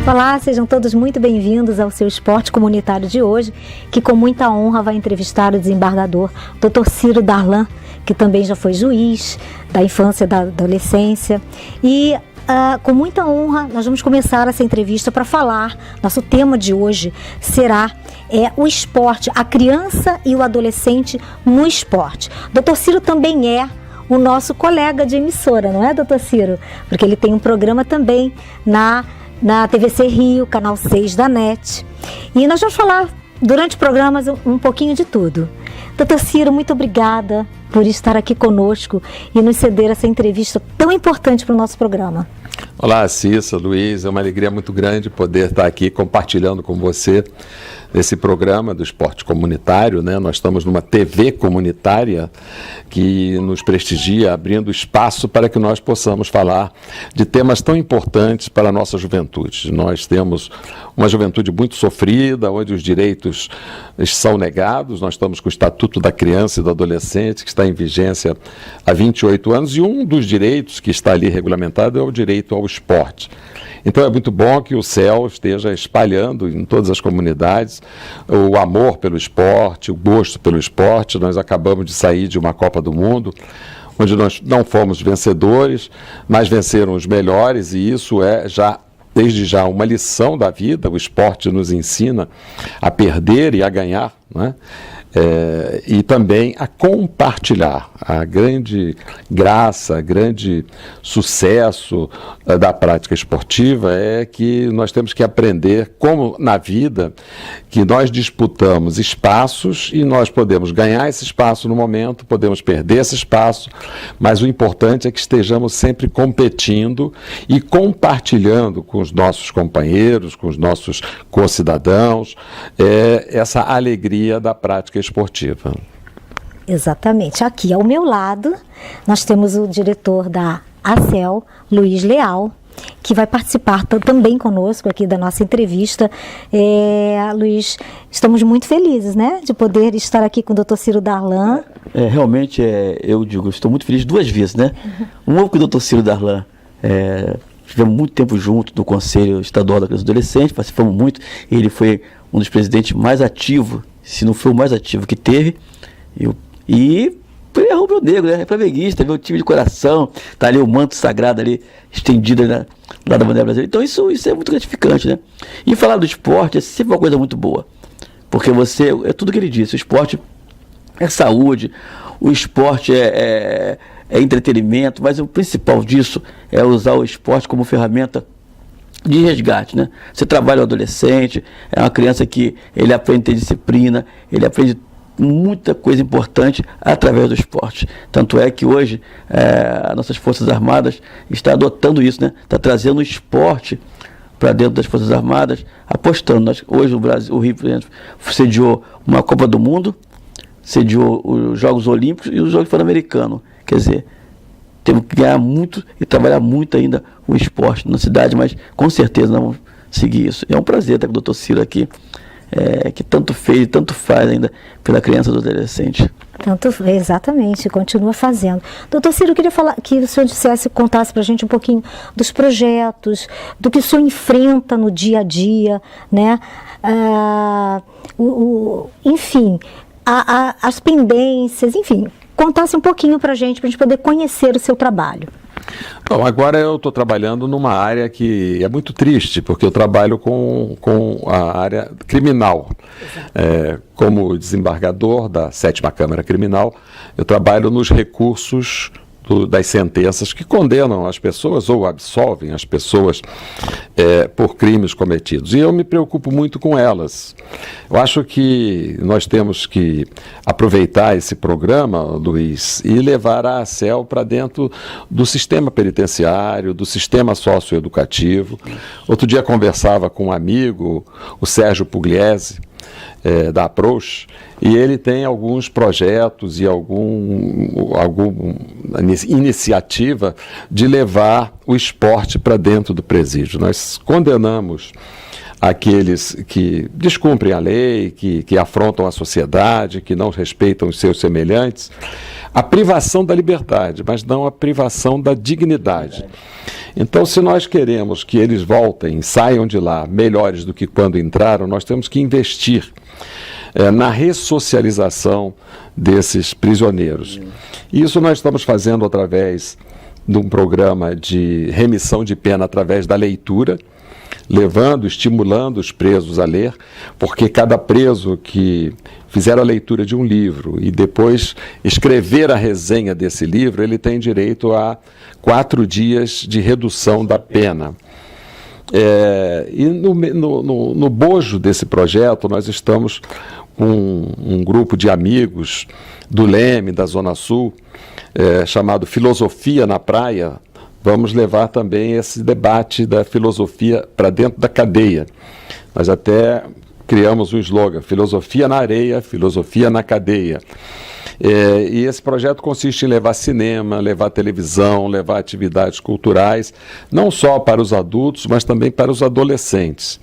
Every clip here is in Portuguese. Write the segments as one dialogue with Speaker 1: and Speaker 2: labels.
Speaker 1: Olá, sejam todos muito bem-vindos ao seu Esporte Comunitário de hoje, que com muita honra vai entrevistar o desembargador Dr. Ciro Darlan, que também já foi juiz da infância e da adolescência. E com muita honra nós vamos começar essa entrevista para falar. Nosso tema de hoje será o esporte, a criança e o adolescente no esporte. Dr. Ciro também é o nosso colega de emissora, não é, doutor Ciro? Porque ele tem um programa também na TVC Rio, canal 6 da NET. E nós vamos falar durante o programa um pouquinho de tudo. Doutor Ciro, muito obrigada por estar aqui conosco e nos ceder essa entrevista tão importante para o nosso programa.
Speaker 2: Olá, Cissa, Luiz, é uma alegria muito grande poder estar aqui compartilhando com você esse programa do esporte comunitário, né? Nós estamos numa TV comunitária que nos prestigia, abrindo espaço para que nós possamos falar de temas tão importantes para a nossa juventude. Nós temos uma juventude muito sofrida, onde os direitos são negados. Nós estamos com o Estatuto da Criança e do Adolescente, que está em vigência há 28 anos, e um dos direitos que está ali regulamentado é o direito ao esporte. Então é muito bom que o CEL esteja espalhando em todas as comunidades o amor pelo esporte, o gosto pelo esporte. Nós acabamos de sair de uma Copa do Mundo, onde nós não fomos vencedores, mas venceram os melhores, e isso é desde já uma lição da vida. O esporte nos ensina a perder e a ganhar, né? E também a compartilhar. A grande graça, grande sucesso da prática esportiva é que nós temos que aprender, como na vida, que nós disputamos espaços e nós podemos ganhar esse espaço no momento, podemos perder esse espaço, mas o importante é que estejamos sempre competindo e compartilhando com os nossos companheiros, com os nossos concidadãos, essa alegria da prática esportiva.
Speaker 1: Exatamente. Aqui ao meu lado nós temos o diretor da ACEL, Luiz Leal, que vai participar também conosco aqui da nossa entrevista. Luiz, estamos muito felizes, né, de poder estar aqui com o Dr. Ciro Darlan.
Speaker 3: Realmente, eu digo, estou muito feliz duas vezes, né? Uma com o Dr. Ciro Darlan, tivemos muito tempo junto do Conselho Estadual da Criança e Adolescente, participamos muito. Ele foi um dos presidentes mais ativos, se não foi o mais ativo que teve. E é rubro-negro, né? É flamenguista, vê o time de coração, tá ali o manto sagrado ali, estendido lá da bandeira brasileira. Então isso é muito gratificante, né? E falar do esporte é sempre uma coisa muito boa, porque é tudo que ele disse, o esporte é saúde, o esporte é entretenimento, mas o principal disso é usar o esporte como ferramenta de resgate, né? Você trabalha o adolescente, é uma criança que ele aprende a ter disciplina, ele aprende muita coisa importante através do esporte. Tanto é que hoje as nossas Forças Armadas estão adotando isso, né? Está trazendo o esporte para dentro das Forças Armadas, apostando. Hoje o Rio, por exemplo, sediou uma Copa do Mundo, sediou os Jogos Olímpicos e os Jogos Pan-Americanos. Quer dizer, temos que ganhar muito e trabalhar muito ainda o esporte na cidade, mas com certeza nós vamos seguir isso. É um prazer estar com o Dr. Ciro aqui, que tanto fez e tanto faz ainda pela criança e do adolescente.
Speaker 1: Exatamente, continua fazendo. Doutor Ciro, eu queria falar que o senhor contasse para a gente um pouquinho dos projetos, do que o senhor enfrenta no dia a dia, né? Enfim, as pendências, enfim, contasse um pouquinho para a gente poder conhecer o seu trabalho.
Speaker 2: Bom, agora eu estou trabalhando numa área que é muito triste, porque eu trabalho com a área criminal. Como desembargador da 7ª Câmara Criminal, eu trabalho nos recursos das sentenças que condenam as pessoas ou absolvem as pessoas por crimes cometidos. E eu me preocupo muito com elas. Eu acho que nós temos que aproveitar esse programa, Luiz, e levar a ACEL para dentro do sistema penitenciário, do sistema socioeducativo. Outro dia conversava com um amigo, o Sérgio Pugliese, da Approach, e ele tem alguns projetos e alguma iniciativa de levar o esporte para dentro do presídio. Nós condenamos aqueles que descumprem a lei, que afrontam a sociedade, que não respeitam os seus semelhantes, a privação da liberdade, mas não a privação da dignidade. Então, se nós queremos que eles voltem, saiam de lá melhores do que quando entraram, nós temos que investir na ressocialização desses prisioneiros. Isso nós estamos fazendo através de um programa de remissão de pena através da leitura, levando, estimulando os presos a ler, porque cada preso que fizer a leitura de um livro e depois escrever a resenha desse livro, ele tem direito a 4 dias de redução da pena. E no bojo desse projeto, nós estamos com um grupo de amigos do Leme, da Zona Sul, chamado Filosofia na Praia. Vamos levar também esse debate da filosofia para dentro da cadeia. Nós até criamos um slogan: filosofia na areia, filosofia na cadeia. E esse projeto consiste em levar cinema, levar televisão, levar atividades culturais, não só para os adultos, mas também para os adolescentes,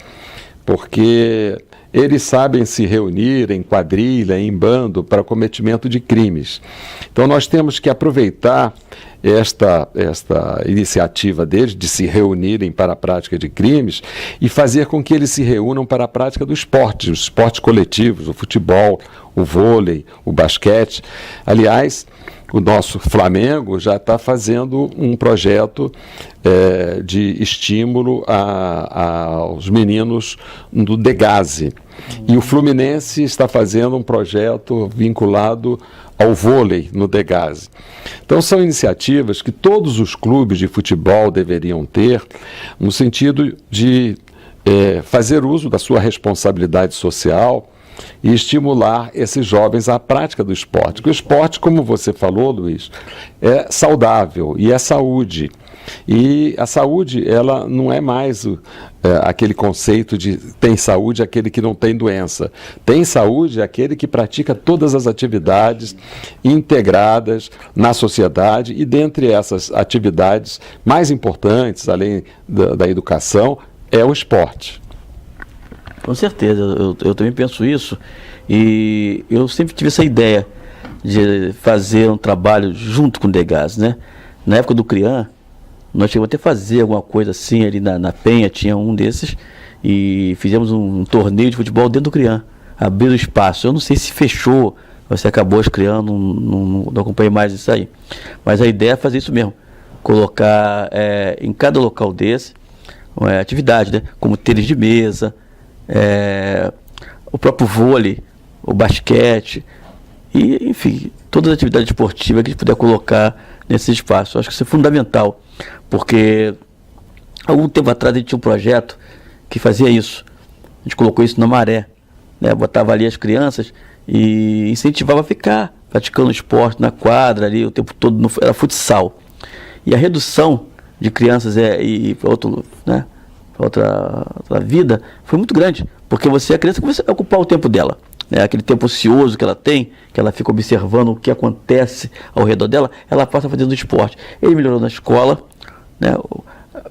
Speaker 2: porque eles sabem se reunir em quadrilha, em bando, para cometimento de crimes. Então nós temos que aproveitar esta iniciativa deles de se reunirem para a prática de crimes e fazer com que eles se reúnam para a prática do esporte, os esportes coletivos, o futebol, o vôlei, o basquete. Aliás, o nosso Flamengo já está fazendo um projeto de estímulo aos meninos do Degase. E o Fluminense está fazendo um projeto vinculado ao vôlei no Degase. Então são iniciativas que todos os clubes de futebol deveriam ter, no sentido de fazer uso da sua responsabilidade social e estimular esses jovens à prática do esporte. Porque o esporte, como você falou, Luiz, é saudável e é saúde. E a saúde, ela não é mais aquele conceito de tem saúde aquele que não tem doença. Tem saúde aquele que pratica todas as atividades integradas na sociedade, e dentre essas atividades mais importantes, além da educação, é o esporte.
Speaker 3: Com certeza, eu também penso isso, e eu sempre tive essa ideia de fazer um trabalho junto com o Degase, né? Na época do CRIAN, nós chegamos até a fazer alguma coisa assim ali na Penha, tinha um desses, e fizemos um torneio de futebol dentro do CRIAN, abriu espaço. Eu não sei se fechou, você acabou criando, não acompanhei mais isso aí, mas a ideia é fazer isso mesmo, colocar em cada local desse atividade, né? Como tênis de mesa, o próprio vôlei, o basquete, e enfim, todas as atividades esportivas que a gente puder colocar nesse espaço. Eu acho que isso é fundamental, porque algum tempo atrás a gente tinha um projeto que fazia isso. A gente colocou isso na Maré, né? Botava ali as crianças e incentivava a ficar praticando esporte na quadra ali o tempo todo, era futsal. E a redução de crianças e para outro, né, outra vida, foi muito grande, porque a criança começa a ocupar o tempo dela, né, aquele tempo ocioso que ela tem, que ela fica observando o que acontece ao redor dela, ela passa fazendo esporte. Ele melhorou na escola, né,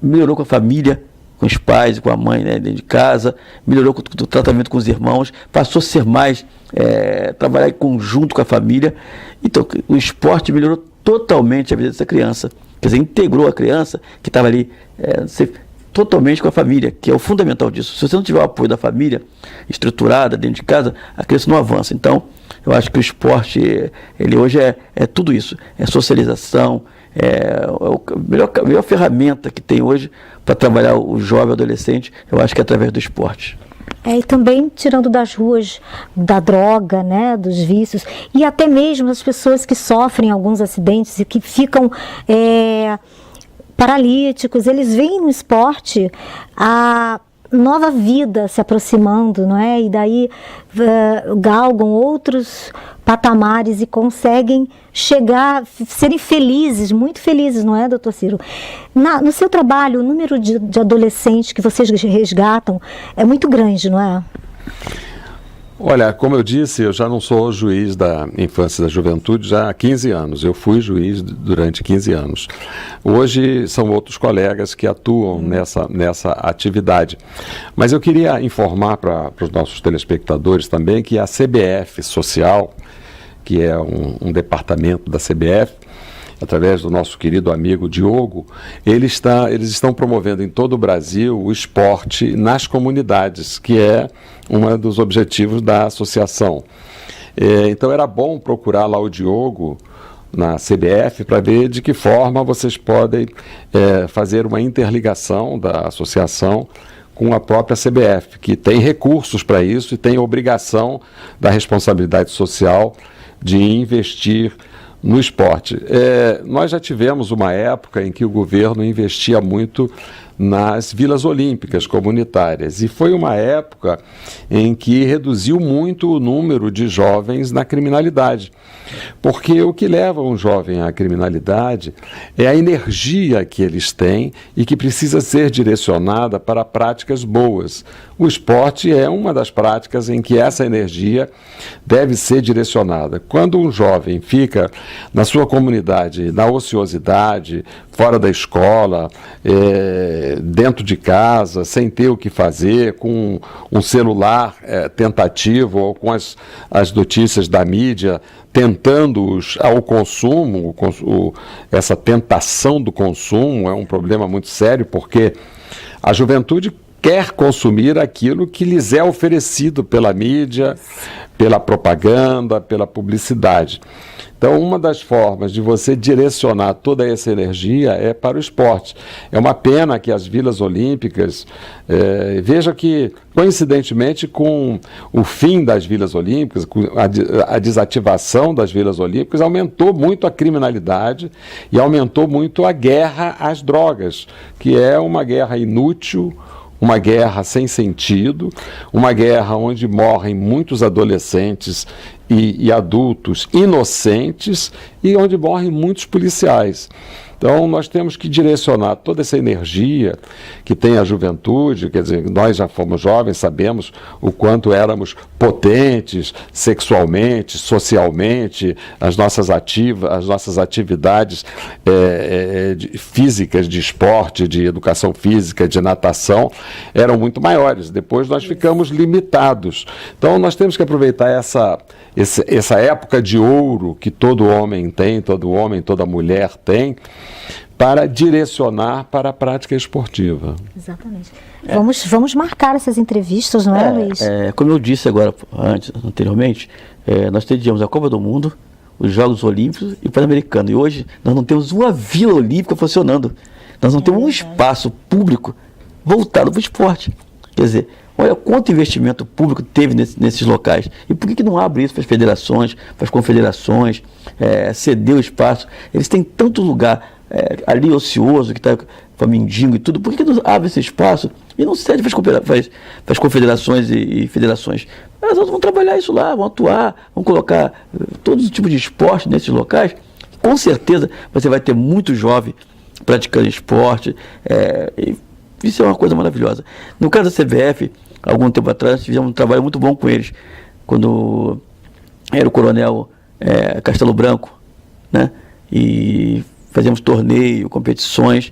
Speaker 3: melhorou com a família, com os pais e com a mãe, né, dentro de casa, melhorou com o tratamento com os irmãos, passou a ser mais, trabalhar em conjunto com a família. Então o esporte melhorou totalmente a vida dessa criança, quer dizer, integrou a criança que estava ali totalmente com a família, que é o fundamental disso. Se você não tiver o apoio da família estruturada dentro de casa, a criança não avança. Então, eu acho que o esporte, ele hoje é tudo isso, é socialização, a melhor ferramenta que tem hoje para trabalhar o jovem adolescente, eu acho que é através do esporte.
Speaker 1: E também tirando das ruas da droga, né, dos vícios, e até mesmo as pessoas que sofrem alguns acidentes e que ficam paralíticos, eles veem no esporte a nova vida se aproximando, não é? E daí galgam outros patamares e conseguem chegar, serem felizes, muito felizes, não é, doutor Ciro? No seu trabalho, o número de adolescentes que vocês resgatam é muito grande, não é?
Speaker 2: Olha, como eu disse, eu já não sou juiz da infância e da juventude já há 15 anos. Eu fui juiz durante 15 anos. Hoje são outros colegas que atuam nessa atividade. Mas eu queria informar para os nossos telespectadores também que a CBF Social, que é um departamento da CBF, através do nosso querido amigo Diogo, eles estão promovendo em todo o Brasil o esporte nas comunidades, que é um dos objetivos da associação. Então era bom procurar lá o Diogo na CBF para ver de que forma vocês podem fazer uma interligação da associação com a própria CBF, que tem recursos para isso e tem obrigação da responsabilidade social de investir no esporte. Nós já tivemos uma época em que o governo investia muito nas vilas olímpicas comunitárias, e foi uma época em que reduziu muito o número de jovens na criminalidade, porque o que leva um jovem à criminalidade é a energia que eles têm e que precisa ser direcionada para práticas boas. O esporte é uma das práticas em que essa energia deve ser direcionada. Quando um jovem fica na sua comunidade, na ociosidade, fora da escola, dentro de casa, sem ter o que fazer, com um celular tentativo ou com as notícias da mídia tentando-os ao consumo, essa tentação do consumo é um problema muito sério, porque a juventude quer consumir aquilo que lhes é oferecido pela mídia, pela propaganda, pela publicidade. Então, uma das formas de você direcionar toda essa energia é para o esporte. É uma pena que as vilas olímpicas, veja que, coincidentemente, com o fim das vilas olímpicas, com a desativação das vilas olímpicas, aumentou muito a criminalidade e aumentou muito a guerra às drogas, que é uma guerra inútil, uma guerra sem sentido, uma guerra onde morrem muitos adolescentes e adultos inocentes e onde morrem muitos policiais. Então, nós temos que direcionar toda essa energia que tem a juventude, quer dizer, nós já fomos jovens, sabemos o quanto éramos potentes sexualmente, socialmente, as nossas atividades físicas, de esporte, de educação física, de natação, eram muito maiores. Depois nós ficamos limitados. Então, nós temos que aproveitar essa época de ouro que todo homem tem, toda mulher tem, para direcionar para a prática esportiva.
Speaker 1: Exatamente. Vamos marcar essas entrevistas, não é, Luiz?
Speaker 3: Como eu disse anteriormente, nós teríamos a Copa do Mundo, os Jogos Olímpicos e o Pan-Americano. E hoje nós não temos uma vila olímpica funcionando. Nós não temos um espaço público voltado para o esporte. Quer dizer, olha quanto investimento público teve nesses locais. E por que não abre isso para as federações, para as confederações, ceder o espaço? Eles têm tanto lugar ali ocioso, que está para mendigo e tudo. Por que não abre esse espaço e não cede para as confederações e federações? Elas vão trabalhar isso lá, vão atuar, vão colocar todos os tipos de esporte nesses locais. Com certeza você vai ter muito jovem praticando esporte. Isso é uma coisa maravilhosa. No caso da CBF, algum tempo atrás, fizemos um trabalho muito bom com eles, quando era o coronel Castelo Branco, né? E fazíamos torneio, competições,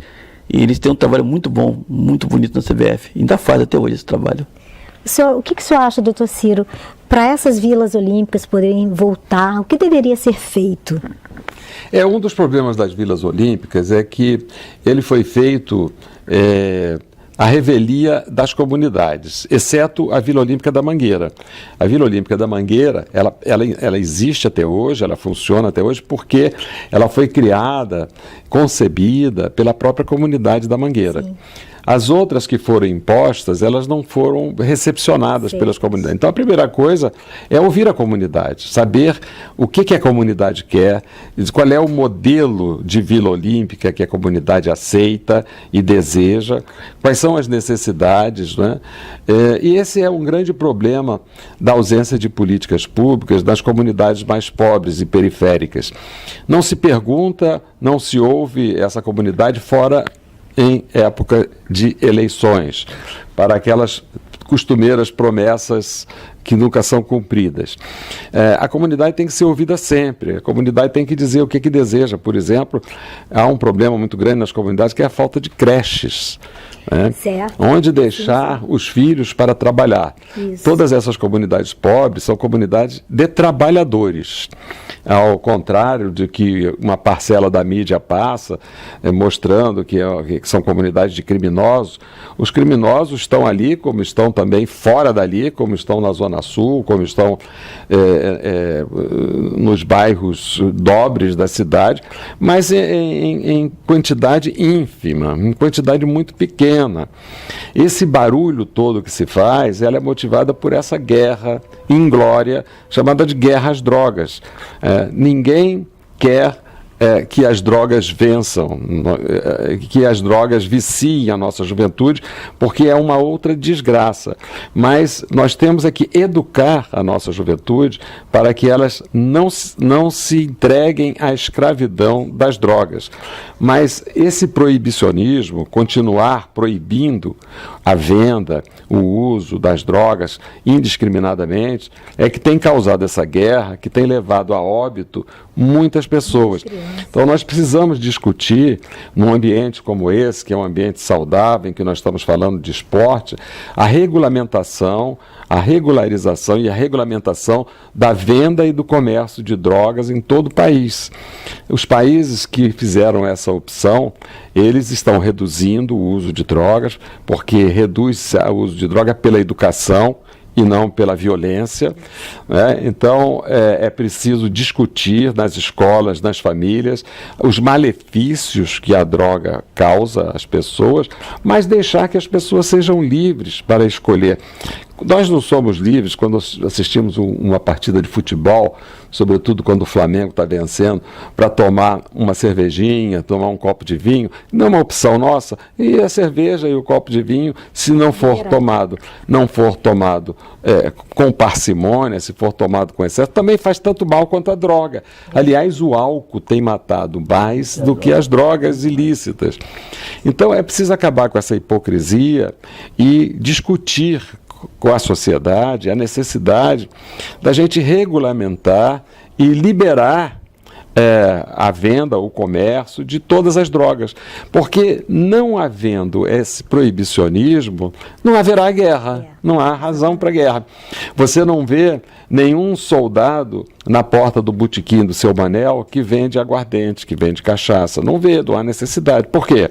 Speaker 3: e eles têm um trabalho muito bom, muito bonito na CBF. Ainda faz até hoje esse trabalho.
Speaker 1: O que o senhor acha, doutor Ciro, para essas vilas olímpicas poderem voltar, o que deveria ser feito?
Speaker 2: Um dos problemas das vilas olímpicas é que ele foi feito à revelia das comunidades, exceto a Vila Olímpica da Mangueira. A Vila Olímpica da Mangueira, ela existe até hoje, ela funciona até hoje, porque ela foi criada, concebida pela própria comunidade da Mangueira. Sim. As outras que foram impostas, elas não foram recepcionadas pelas comunidades. Então, a primeira coisa é ouvir a comunidade, saber o que a comunidade quer, qual é o modelo de Vila Olímpica que a comunidade aceita e deseja, quais são as necessidades, né? E esse é um grande problema da ausência de políticas públicas nas comunidades mais pobres e periféricas. Não se pergunta, não se ouve essa comunidade fora em época de eleições, para aquelas costumeiras promessas que nunca são cumpridas. A comunidade tem que ser ouvida sempre, a comunidade tem que dizer o que deseja. Por exemplo, há um problema muito grande nas comunidades, que é a falta de creches. né?
Speaker 1: Certo.
Speaker 2: Onde deixar os filhos para trabalhar.
Speaker 1: Isso.
Speaker 2: Todas essas comunidades pobres são comunidades de trabalhadores. Ao contrário de que uma parcela da mídia passa, mostrando que são comunidades de criminosos, os criminosos estão ali, como estão também fora dali, como estão na Zona Sul, como estão nos bairros nobres da cidade, mas em quantidade ínfima, em quantidade muito pequena. Esse barulho todo que se faz, ela é motivada por essa guerra inglória, chamada de guerra às drogas. Ninguém quer que as drogas vençam, que as drogas viciem a nossa juventude, porque é uma outra desgraça. Mas nós temos é que educar a nossa juventude para que elas não se entreguem à escravidão das drogas. Mas esse proibicionismo, continuar proibindo a venda, o uso das drogas indiscriminadamente, é que tem causado essa guerra, que tem levado a óbito muitas pessoas. Então nós precisamos discutir, num ambiente como esse, que é um ambiente saudável, em que nós estamos falando de esporte, a regulamentação, a regularização e a regulamentação da venda e do comércio de drogas em todo o país. Os países que fizeram essa opção, eles estão reduzindo o uso de drogas, porque reduz o uso de droga pela educação e não pela violência, né? Então é preciso discutir nas escolas, nas famílias, os malefícios que a droga causa às pessoas, mas deixar que as pessoas sejam livres para escolher. Nós não somos livres quando assistimos uma partida de futebol, sobretudo quando o Flamengo está vencendo, para tomar uma cervejinha, tomar um copo de vinho. Não é uma opção nossa. E a cerveja e o copo de vinho, se não for tomado com parcimônia, se for tomado com excesso, também faz tanto mal quanto a droga. Aliás, o álcool tem matado mais do que as drogas ilícitas. Então é preciso acabar com essa hipocrisia e discutir com a sociedade a necessidade da gente regulamentar e liberar a venda, o comércio de todas as drogas. Porque não havendo esse proibicionismo, não haverá guerra, não há razão para guerra. Você não vê nenhum soldado na porta do botequim do Seu Manel que vende aguardente, que vende cachaça. Não vê, não há necessidade. Por quê?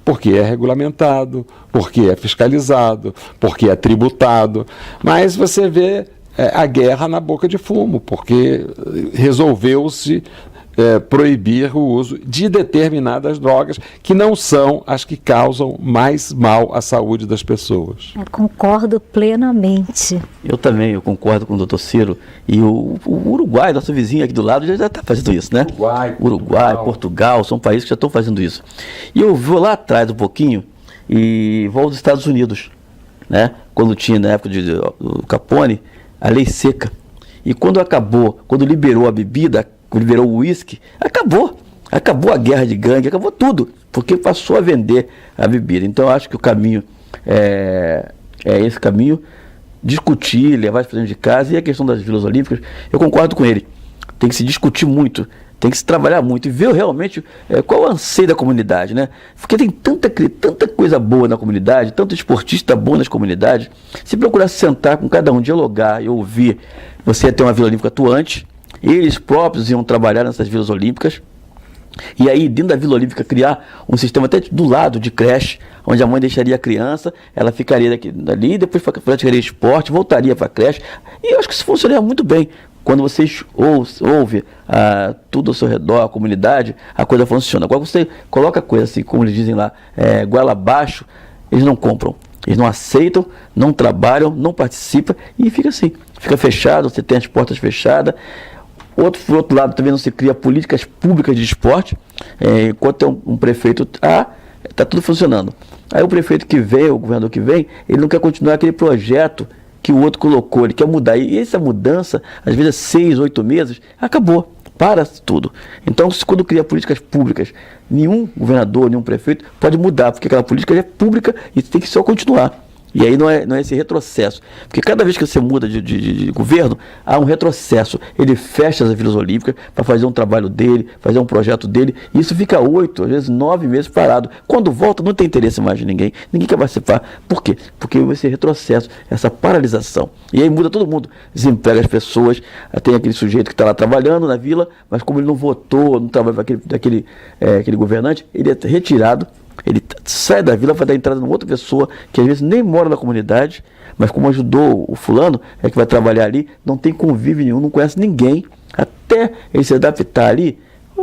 Speaker 2: Porque é regulamentado, porque é fiscalizado, porque é tributado. Mas você vê a guerra na boca de fumo, porque resolveu-se proibir o uso de determinadas drogas que não são as que causam mais mal à saúde das pessoas.
Speaker 1: Eu concordo plenamente.
Speaker 3: Eu também, eu concordo com o doutor Ciro. E o Uruguai, nosso vizinho aqui do lado, já está fazendo isso, né? Uruguai, Portugal, são países que já estão fazendo isso. E eu vou lá atrás um pouquinho e vou aos Estados Unidos, né? Quando tinha, na época do Capone, a lei seca. E quando liberou a bebida, liberou o uísque, acabou a guerra de gangue, acabou tudo, porque passou a vender a bebida. Então eu acho que o caminho é esse caminho, discutir, levar as pessoas de casa. E a questão das Vilas Olímpicas, eu concordo com ele, tem que se discutir muito, tem que se trabalhar muito e ver realmente qual é o anseio da comunidade, né? Porque tem tanta coisa boa na comunidade, tanto esportista bom nas comunidades. Se procurar se sentar com cada um, dialogar e ouvir, você ia ter uma Vila Olímpica atuante. Eles próprios iam trabalhar nessas Vilas Olímpicas. E aí, dentro da Vila Olímpica, criar um sistema até do lado de creche, onde a mãe deixaria a criança, ela ficaria dali, depois praticaria esporte, voltaria para a creche. E eu acho que isso funcionaria muito bem. Quando você ouve tudo ao seu redor, a comunidade, a coisa funciona. Agora você coloca a coisa assim, como eles dizem lá, goela abaixo, eles não compram. Eles não aceitam, não trabalham, não participam e fica assim. Fica fechado, você tem as portas fechadas. Por outro lado, também não se cria políticas públicas de esporte. Enquanto tem um prefeito, está tudo funcionando. Aí o prefeito que vem, o governador que vem, ele não quer continuar aquele projeto que o outro colocou, ele quer mudar. E essa mudança, às vezes 6, 8 meses, acabou, para tudo. Então, quando cria políticas públicas, nenhum governador, nenhum prefeito pode mudar, porque aquela política é pública e tem que só continuar. E aí não é esse retrocesso. Porque cada vez que você muda de governo, há um retrocesso. Ele fecha as Vilas Olímpicas para fazer um trabalho dele, fazer um projeto dele, e isso fica 8, às vezes 9 meses parado. Quando volta, não tem interesse mais de ninguém quer participar. Por quê? Porque esse retrocesso, essa paralisação. E aí muda todo mundo. Desemprega as pessoas, tem aquele sujeito que está lá trabalhando na vila, mas como ele não votou, não trabalha para aquele governante, ele é retirado. Ele sai da vila, vai dar entrada numa outra pessoa que às vezes nem mora na comunidade, mas como ajudou o fulano, é que vai trabalhar ali, não tem convívio nenhum, não conhece ninguém, até ele se adaptar ali,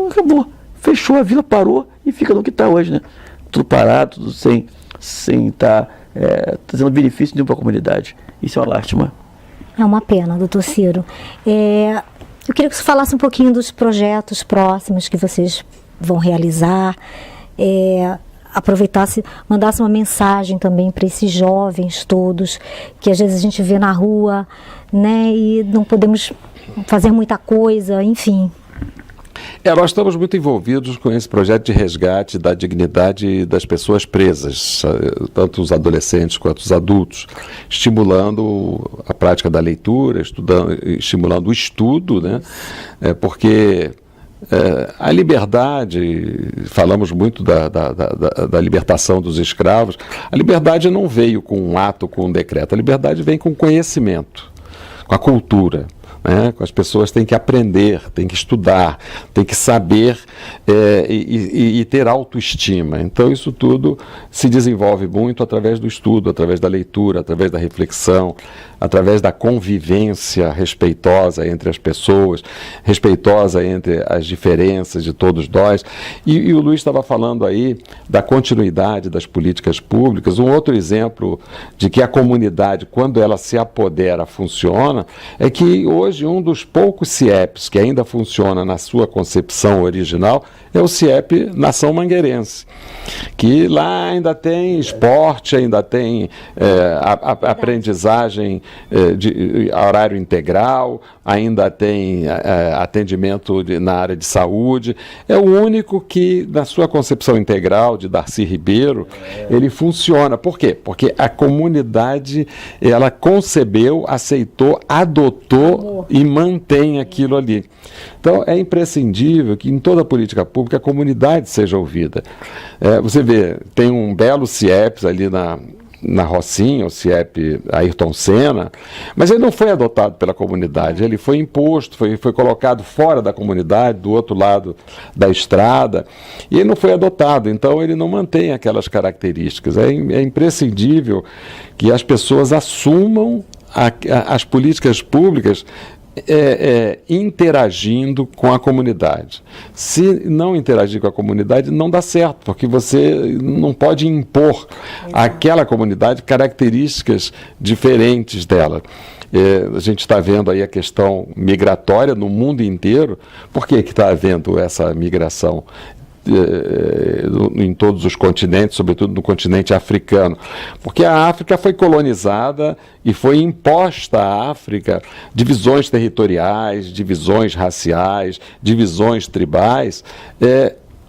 Speaker 3: acabou, fechou a vila, parou e fica no que está hoje, né? Tudo parado, tudo sem estar trazendo benefício nenhum para a comunidade. Isso é uma lástima.
Speaker 1: É uma pena, doutor Ciro. Eu queria que você falasse um pouquinho dos projetos próximos que vocês vão realizar, aproveitasse, mandasse uma mensagem também para esses jovens todos, que às vezes a gente vê na rua, né, e não podemos fazer muita coisa, enfim.
Speaker 2: Nós estamos muito envolvidos com esse projeto de resgate da dignidade das pessoas presas, tanto os adolescentes quanto os adultos, estimulando a prática da leitura, estimulando o estudo, né, porque a liberdade, falamos muito da libertação dos escravos, a liberdade não veio com um ato, com um decreto, a liberdade vem com conhecimento, com a cultura. As pessoas têm que aprender, têm que estudar, têm que saber e ter autoestima. Então isso tudo se desenvolve muito através do estudo, através da leitura, através da reflexão, através da convivência respeitosa entre as pessoas, respeitosa entre as diferenças de todos nós. E o Luiz estava falando aí da continuidade das políticas públicas. Um outro exemplo de que a comunidade, quando ela se apodera, funciona, é que hoje um dos poucos CIEPs que ainda funciona na sua concepção original é o CIEP Nação Mangueirense, que lá ainda tem esporte, ainda tem aprendizagem de horário integral, ainda tem atendimento na área de saúde. É o único que, na sua concepção integral de Darcy Ribeiro, ele funciona. Por quê? Porque a comunidade, ela concebeu, aceitou, adotou e mantém aquilo ali. Então, é imprescindível que em toda a política pública a comunidade seja ouvida. Você vê, tem um belo CIEPS ali na Rocinha, o CIEP Ayrton Senna, mas ele não foi adotado pela comunidade, ele foi imposto, foi colocado fora da comunidade, do outro lado da estrada, e ele não foi adotado, então ele não mantém aquelas características. É imprescindível que as pessoas assumam as políticas públicas interagindo com a comunidade. Se não interagir com a comunidade, não dá certo, porque você não pode impor àquela comunidade características diferentes dela. A gente está vendo aí a questão migratória no mundo inteiro. Por que está havendo essa migração em todos os continentes, sobretudo no continente africano? Porque a África foi colonizada e foi imposta à África divisões territoriais, divisões raciais, divisões tribais,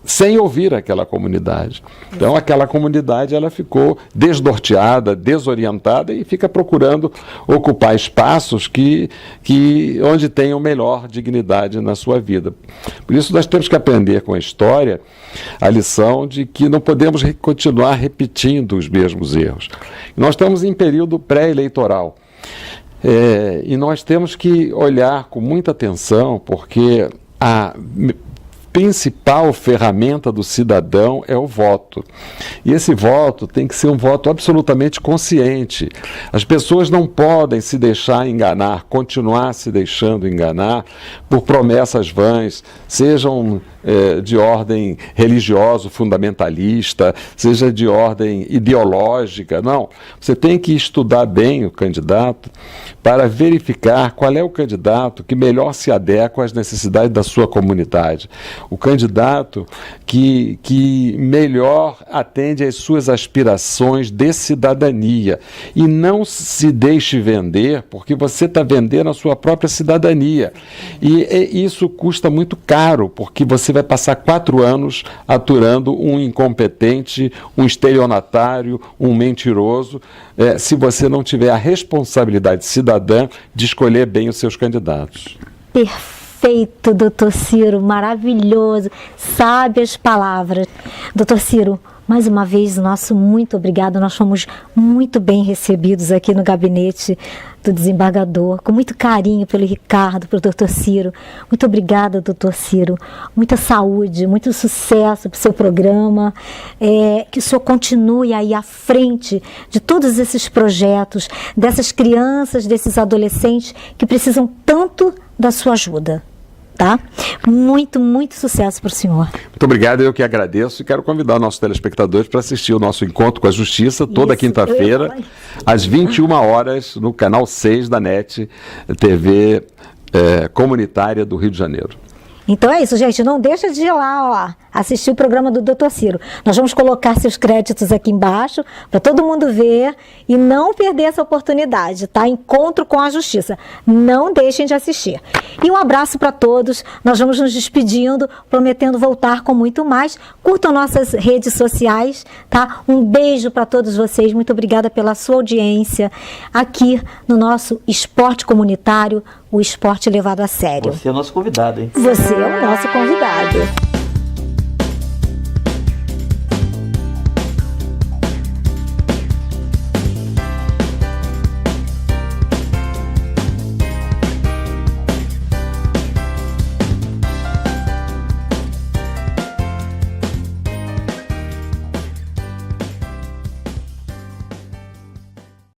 Speaker 2: sem ouvir aquela comunidade. Então aquela comunidade, ela ficou desnorteada, desorientada e fica procurando ocupar espaços onde tenham melhor dignidade na sua vida. Por isso nós temos que aprender com a história a lição de que não podemos continuar repetindo os mesmos erros. Nós estamos em período pré-eleitoral. E nós temos que olhar com muita atenção, porque a principal ferramenta do cidadão é o voto. E esse voto tem que ser um voto absolutamente consciente. As pessoas não podem se deixar enganar, continuar se deixando enganar por promessas vãs, sejam de ordem religiosa, fundamentalista, seja de ordem ideológica. Não, você tem que estudar bem o candidato para verificar qual é o candidato que melhor se adequa às necessidades da sua comunidade. O candidato que melhor atende às suas aspirações de cidadania. E não se deixe vender, porque você está vendendo a sua própria cidadania. E isso custa muito caro, porque você você vai passar 4 anos aturando um incompetente, um estelionatário, um mentiroso, se você não tiver a responsabilidade cidadã de escolher bem os seus candidatos.
Speaker 1: Perfeito, doutor Ciro, maravilhoso, sábias palavras. Doutor Ciro, mais uma vez, nosso muito obrigado. Nós fomos muito bem recebidos aqui no gabinete do desembargador, com muito carinho pelo Ricardo, pelo doutor Ciro. Muito obrigada, doutor Ciro. Muita saúde, muito sucesso para o seu programa. Que o senhor continue aí à frente de todos esses projetos, dessas crianças, desses adolescentes que precisam tanto da sua ajuda. Tá? Muito, muito sucesso para o senhor.
Speaker 2: Muito obrigado, eu que agradeço e quero convidar nossos telespectadores para assistir o nosso Encontro com a Justiça toda quinta-feira, às 21 horas, no canal 6 da NET, TV comunitária do Rio de Janeiro.
Speaker 1: Então é isso, gente, não deixa de ir lá, assistir o programa do Dr. Ciro. Nós vamos colocar seus créditos aqui embaixo para todo mundo ver e não perder essa oportunidade, tá? Encontro com a Justiça. Não deixem de assistir. E um abraço para todos. Nós vamos nos despedindo, prometendo voltar com muito mais. Curtam nossas redes sociais, tá? Um beijo para todos vocês. Muito obrigada pela sua audiência aqui no nosso Esporte Comunitário, o esporte levado a sério.
Speaker 3: Você é o nosso convidado, hein?
Speaker 1: Você é o nosso convidado.